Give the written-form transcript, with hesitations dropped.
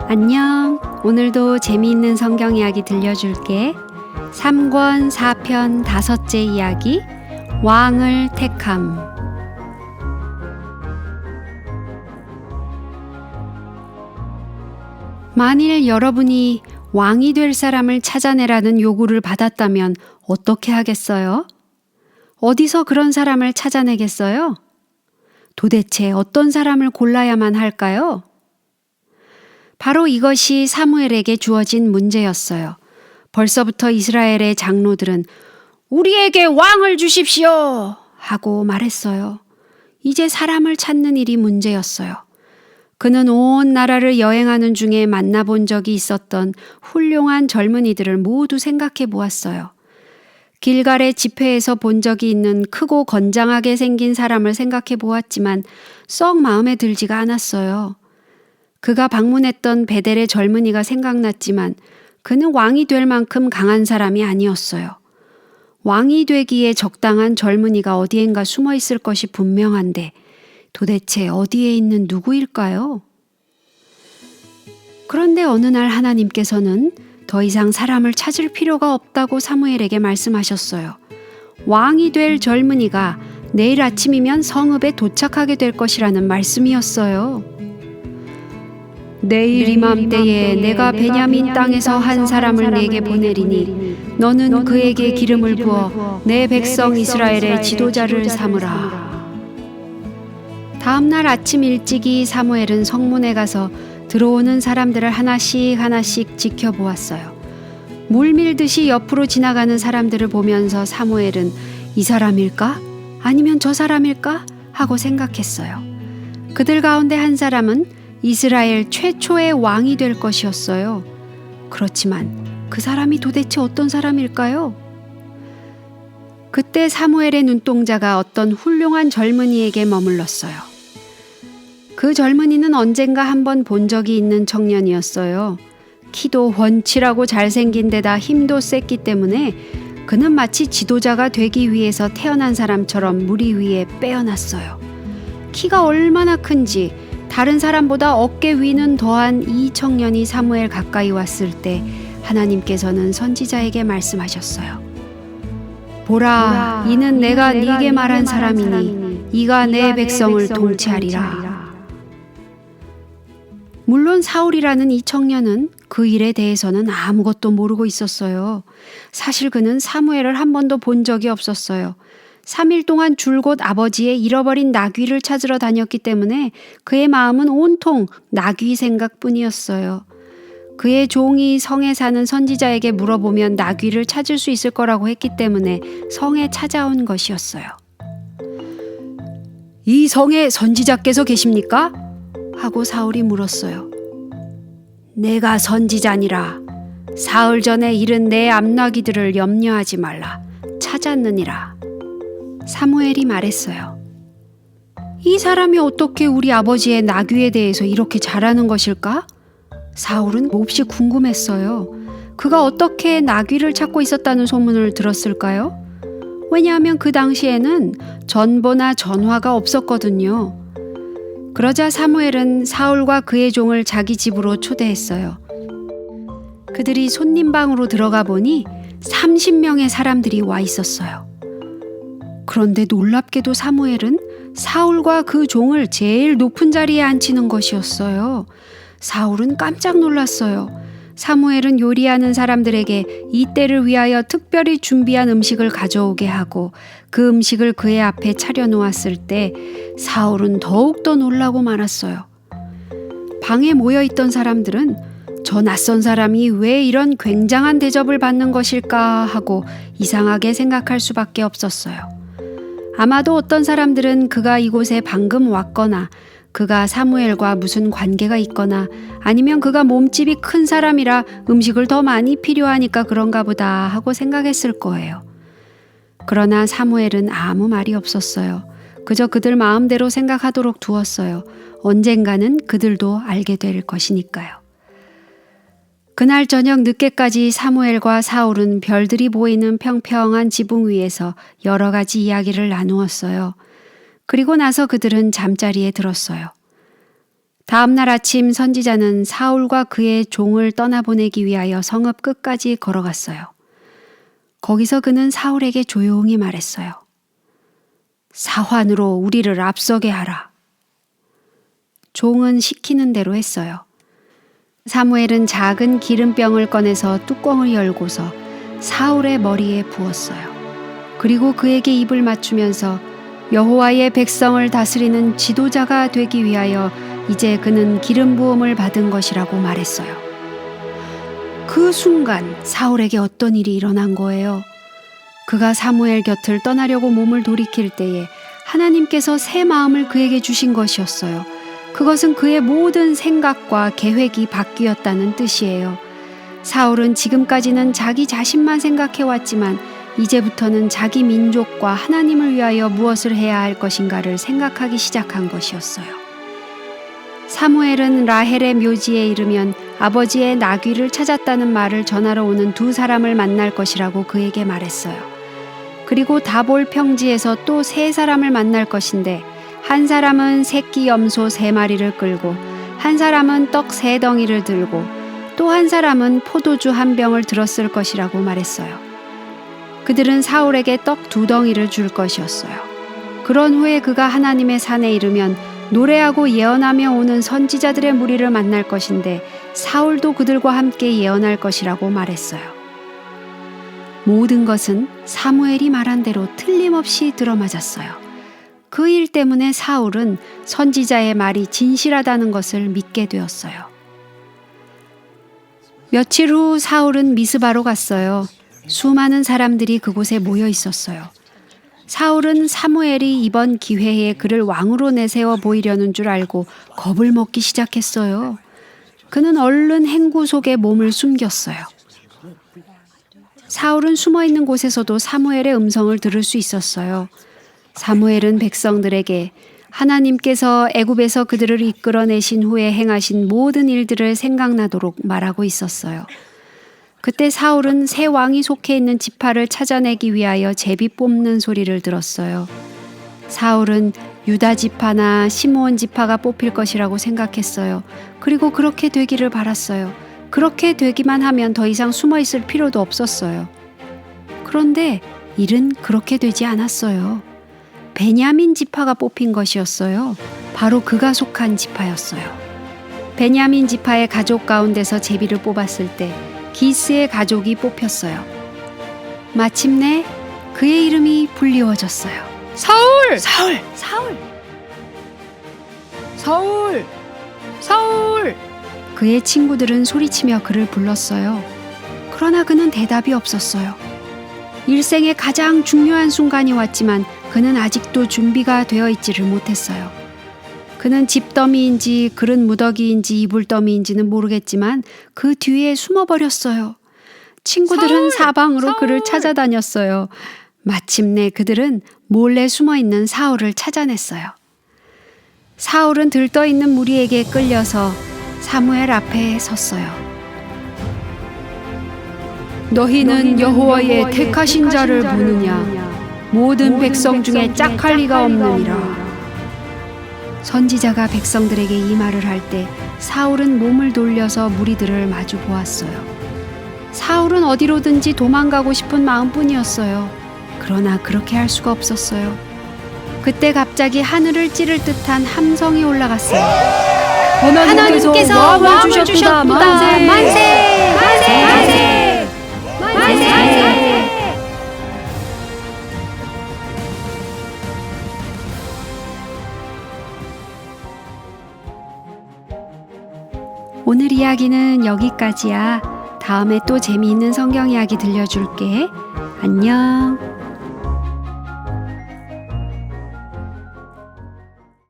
안녕. 오늘도 재미있는 성경 이야기 들려줄게. 3권 4편 5째 이야기, 왕을 택함. 만일 여러분이 왕이 될 사람을 찾아내라는 요구를 받았다면 어떻게 하겠어요? 어디서 그런 사람을 찾아내겠어요? 도대체 어떤 사람을 골라야만 할까요? 바로 이것이 사무엘에게 주어진 문제였어요. 벌써부터 이스라엘의 장로들은 우리에게 왕을 주십시오! 하고 말했어요. 이제 사람을 찾는 일이 문제였어요. 그는 온 나라를 여행하는 중에 만나본 적이 있었던 훌륭한 젊은이들을 모두 생각해 보았어요. 길갈의 집회에서 본 적이 있는 크고 건장하게 생긴 사람을 생각해 보았지만 썩 마음에 들지가 않았어요. 그가 방문했던 베델의 젊은이가 생각났지만 그는 왕이 될 만큼 강한 사람이 아니었어요. 왕이 되기에 적당한 젊은이가 어디엔가 숨어 있을 것이 분명한데 도대체 어디에 있는 누구일까요? 그런데 어느 날 하나님께서는 더 이상 사람을 찾을 필요가 없다고 사무엘에게 말씀하셨어요. 왕이 될 젊은이가 내일 아침이면 성읍에 도착하게 될 것이라는 말씀이었어요. 내일 이맘때에 내가 베냐민 땅에서 한 사람을 내게 보내리니 너는 그에게 기름을 부어 내 백성 이스라엘의 지도자를 삼으라. 다음 날 아침 일찍이 사무엘은 성문에 가서 들어오는 사람들을 하나씩 지켜보았어요. 물밀듯이 옆으로 지나가는 사람들을 보면서 사무엘은 이 사람일까? 아니면 저 사람일까? 하고 생각했어요. 그들 가운데 한 사람은 이스라엘 최초의 왕이 될 것이었어요. 그렇지만 그 사람이 도대체 어떤 사람일까요? 그때 사무엘의 눈동자가 어떤 훌륭한 젊은이에게 머물렀어요. 그 젊은이는 언젠가 한번 본 적이 있는 청년이었어요. 키도 훤칠하고 잘생긴 데다 힘도 셌기 때문에 그는 마치 지도자가 되기 위해서 태어난 사람처럼 무리 위에 빼어났어요. 키가 얼마나 큰지 다른 사람보다 어깨 위는 더한 이 청년이 사무엘 가까이 왔을 때 하나님께서는 선지자에게 말씀하셨어요. 보라, 이는 내가 네게 말한 사람이니 이가 내 백성을 통치하리라. 물론 사울이라는 이 청년은 그 일에 대해서는 아무것도 모르고 있었어요. 사실 그는 사무엘을 한 번도 본 적이 없었어요. 3일 동안 줄곧 아버지의 잃어버린 나귀를 찾으러 다녔기 때문에 그의 마음은 온통 나귀 생각뿐이었어요. 그의 종이 성에 사는 선지자에게 물어보면 나귀를 찾을 수 있을 거라고 했기 때문에 성에 찾아온 것이었어요. 이 성에 선지자께서 계십니까? 하고 사울이 물었어요. 내가 선지자니라. 사흘 전에 잃은 내 암나귀들을 염려하지 말라. 찾았느니라. 사무엘이 말했어요. 이 사람이 어떻게 우리 아버지의 나귀에 대해서 이렇게 잘하는 것일까? 사울은 몹시 궁금했어요. 그가 어떻게 나귀를 찾고 있었다는 소문을 들었을까요? 왜냐하면 그 당시에는 전보나 전화가 없었거든요. 그러자 사무엘은 사울과 그의 종을 자기 집으로 초대했어요. 그들이 손님방으로 들어가 보니 30명의 사람들이 와 있었어요. 그런데 놀랍게도 사무엘은 사울과 그 종을 제일 높은 자리에 앉히는 것이었어요. 사울은 깜짝 놀랐어요. 사무엘은 요리하는 사람들에게 이 때를 위하여 특별히 준비한 음식을 가져오게 하고 그 음식을 그의 앞에 차려놓았을 때 사울은 더욱더 놀라고 말았어요. 방에 모여있던 사람들은 저 낯선 사람이 왜 이런 굉장한 대접을 받는 것일까 하고 이상하게 생각할 수밖에 없었어요. 아마도 어떤 사람들은 그가 이곳에 방금 왔거나 그가 사무엘과 무슨 관계가 있거나 아니면 그가 몸집이 큰 사람이라 음식을 더 많이 필요하니까 그런가 보다 하고 생각했을 거예요. 그러나 사무엘은 아무 말이 없었어요. 그저 그들 마음대로 생각하도록 두었어요. 언젠가는 그들도 알게 될 것이니까요. 그날 저녁 늦게까지 사무엘과 사울은 별들이 보이는 평평한 지붕 위에서 여러 가지 이야기를 나누었어요. 그리고 나서 그들은 잠자리에 들었어요. 다음 날 아침 선지자는 사울과 그의 종을 떠나보내기 위하여 성읍 끝까지 걸어갔어요. 거기서 그는 사울에게 조용히 말했어요. 사환으로 우리를 앞서게 하라. 종은 시키는 대로 했어요. 사무엘은 작은 기름병을 꺼내서 뚜껑을 열고서 사울의 머리에 부었어요. 그리고 그에게 입을 맞추면서 여호와의 백성을 다스리는 지도자가 되기 위하여 이제 그는 기름 부음을 받은 것이라고 말했어요. 그 순간 사울에게 어떤 일이 일어난 거예요. 그가 사무엘 곁을 떠나려고 몸을 돌이킬 때에 하나님께서 새 마음을 그에게 주신 것이었어요. 그것은 그의 모든 생각과 계획이 바뀌었다는 뜻이에요. 사울은 지금까지는 자기 자신만 생각해왔지만 이제부터는 자기 민족과 하나님을 위하여 무엇을 해야 할 것인가를 생각하기 시작한 것이었어요. 사무엘은 라헬의 묘지에 이르면 아버지의 나귀를 찾았다는 말을 전하러 오는 두 사람을 만날 것이라고 그에게 말했어요. 그리고 다볼 평지에서 또 세 사람을 만날 것인데 한 사람은 새끼 염소 3마리를 끌고 한 사람은 떡 3덩이를 들고 또 한 사람은 포도주 1병을 들었을 것이라고 말했어요. 그들은 사울에게 떡 2덩이를 줄 것이었어요. 그런 후에 그가 하나님의 산에 이르면 노래하고 예언하며 오는 선지자들의 무리를 만날 것인데 사울도 그들과 함께 예언할 것이라고 말했어요. 모든 것은 사무엘이 말한 대로 틀림없이 들어맞았어요. 그 일 때문에 사울은 선지자의 말이 진실하다는 것을 믿게 되었어요. 며칠 후 사울은 미스바로 갔어요. 수많은 사람들이 그곳에 모여 있었어요. 사울은 사무엘이 이번 기회에 그를 왕으로 내세워 보이려는 줄 알고 겁을 먹기 시작했어요. 그는 얼른 행구 속에 몸을 숨겼어요. 사울은 숨어있는 곳에서도 사무엘의 음성을 들을 수 있었어요. 사무엘은 백성들에게 하나님께서 애굽에서 그들을 이끌어내신 후에 행하신 모든 일들을 생각나도록 말하고 있었어요. 그때 사울은 새 왕이 속해 있는 지파를 찾아내기 위하여 제비 뽑는 소리를 들었어요. 사울은 유다 지파나 시므온 지파가 뽑힐 것이라고 생각했어요. 그리고 그렇게 되기를 바랐어요. 그렇게 되기만 하면 더 이상 숨어 있을 필요도 없었어요. 그런데 일은 그렇게 되지 않았어요. 베냐민 지파가 뽑힌 것이었어요. 바로 그가 속한 지파였어요. 베냐민 지파의 가족 가운데서 제비를 뽑았을 때 기스의 가족이 뽑혔어요. 마침내 그의 이름이 불리워졌어요. 사울! 사울! 사울! 사울! 사울! 그의 친구들은 소리치며 그를 불렀어요. 그러나 그는 대답이 없었어요. 일생의 가장 중요한 순간이 왔지만 그는 아직도 준비가 되어 있지를 못했어요. 그는 집더미인지 그릇 무더기인지 이불더미인지는 모르겠지만 그 뒤에 숨어버렸어요. 친구들은 사방으로 그를 찾아다녔어요. 마침내 그들은 몰래 숨어있는 사울을 찾아냈어요. 사울은 들떠있는 무리에게 끌려서 사무엘 앞에 섰어요. 너희는 여호와의 택하신 자를 보느냐? 모든 백성 중에 짝할 리가 없느니라. 선지자가 백성들에게 이 말을 할 때 사울은 몸을 돌려서 무리들을 마주 보았어요. 사울은 어디로든지 도망가고 싶은 마음뿐이었어요. 그러나 그렇게 할 수가 없었어요. 그때 갑자기 하늘을 찌를 듯한 함성이 올라갔어요. 하나님께서 왕을 주셨다. 만세! 만세! 만세! 만세! 오늘 이야기는 여기까지야. 다음에 또 재미있는 성경 이야기 들려줄게. 안녕.